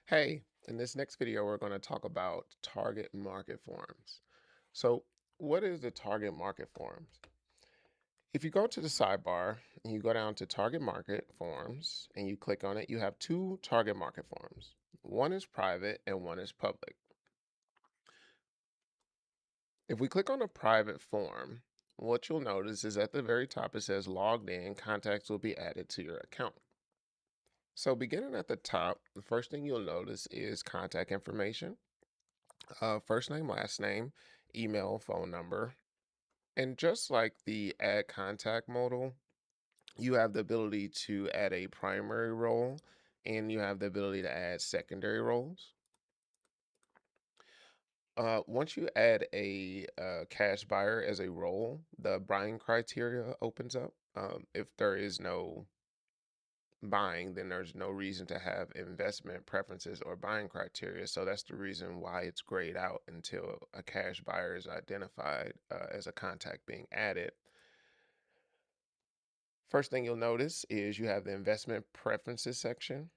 Hey, in this next video, we're going to talk about target market forms. So, what is the target market forms? If you go to the sidebar and you go down to target market forms and you click on it, you have two target market forms. One is private and one is public. If we click on a private form, what you'll notice is at the very top it says logged in, contacts will be added to your account. So, beginning at the top, the first thing you'll notice is contact information. First name, last name, email, phone number. And just like the add contact modal, you have the ability to add a primary role and you have the ability to add secondary roles. Once you add a cash buyer as a role, the buying criteria opens up. If there is no buying, then there's no reason to have investment preferences or buying criteria. So that's the reason why it's grayed out until a cash buyer is identified as a contact being added. First thing you'll notice is you have the investment preferences section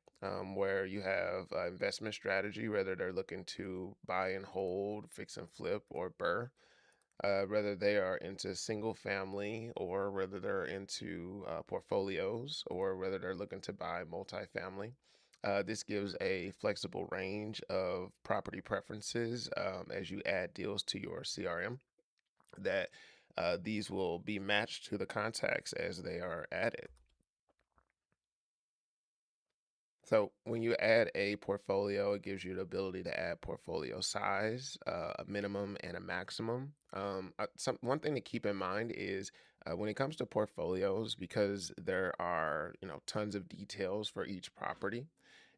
where you have investment strategy, whether they're looking to buy and hold, fix and flip, or BRRRR. Whether they are into single family or whether they're into portfolios or whether they're looking to buy multifamily. This gives a flexible range of property preferences as you add deals to your CRM that these will be matched to the contacts as they are added. So when you add a portfolio, it gives you the ability to add portfolio size, a minimum and a maximum. One thing to keep in mind is when it comes to portfolios, because there are tons of details for each property,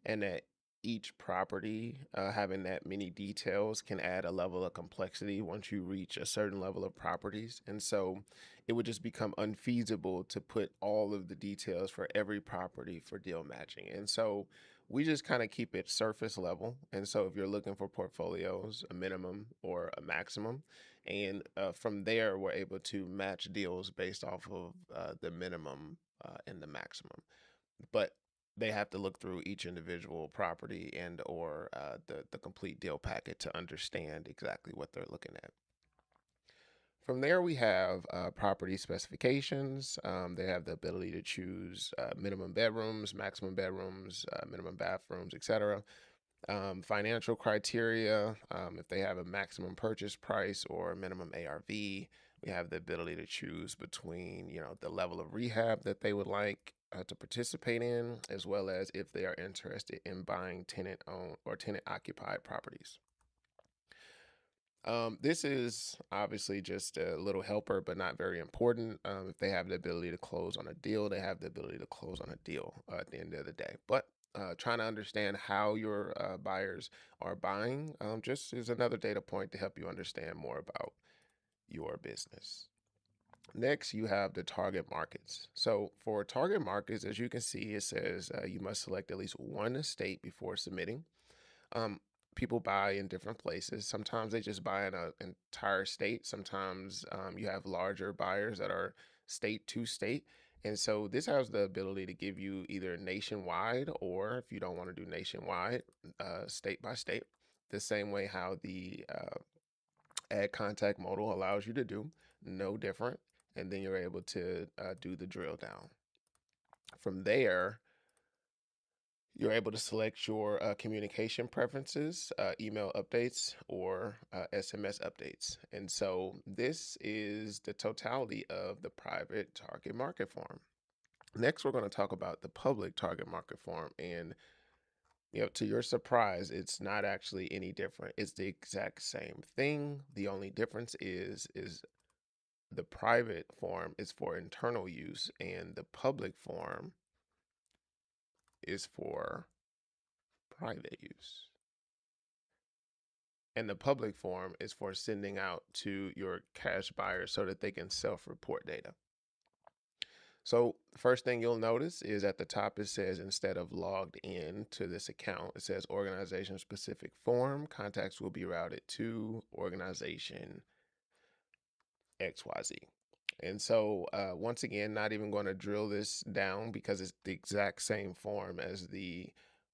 and that each property having that many details can add a level of complexity once you reach a certain level of properties. And so it would just become unfeasible to put all of the details for every property for deal matching. And so we just kind of keep it surface level. And so if you're looking for portfolios, a minimum or a maximum, and from there, we're able to match deals based off of the minimum and the maximum. But they have to look through each individual property and or the complete deal packet to understand exactly what they're looking at. From there, we have property specifications. They have the ability to choose minimum bedrooms, maximum bedrooms, minimum bathrooms, etc. Financial criteria, if they have a maximum purchase price or a minimum ARV. We have the ability to choose between, the level of rehab that they would like to participate in, as well as if they are interested in buying tenant-owned or tenant-occupied properties. This is obviously just a little helper, but not very important. If they have the ability to close on a deal, they have the ability to close on a deal at the end of the day. But trying to understand how your buyers are buying just is another data point to help you understand more about your business. Next, you have the target markets. So for target markets, as you can see, it says you must select at least one state before submitting. Um, People buy in different places. Sometimes they just buy in an entire state. Sometimes you have larger buyers that are state to state. And so this has the ability to give you either nationwide or if you don't want to do nationwide, state by state, the same way how the add contact modal allows you to do, no different. And then you're able to do the drill down. From there, you're able to select your communication preferences, email updates, or SMS updates. And so this is the totality of the private target market form. Next, we're going to talk about the public target market form. And to your surprise, it's not actually any different. It's the exact same thing. The only difference is the private form is for internal use, and the public form is for private use. And the public form is for sending out to your cash buyers so that they can self-report data. So the first thing you'll notice is at the top it says instead of logged in to this account, it says organization specific form. Contacts will be routed to organization XYZ. And so once again, not even going to drill this down because it's the exact same form as the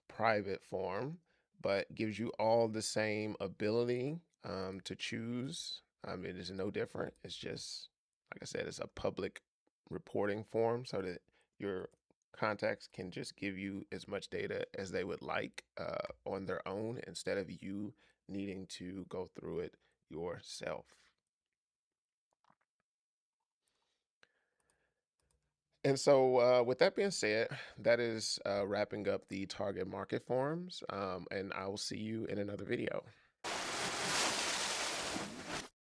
private form. but gives you all the same ability to choose. It is no different. It's just, like I said, it's a public reporting form so that your contacts can just give you as much data as they would like on their own instead of you needing to go through it yourself. And so, with that being said, that is wrapping up the target market forums, and I will see you in another video.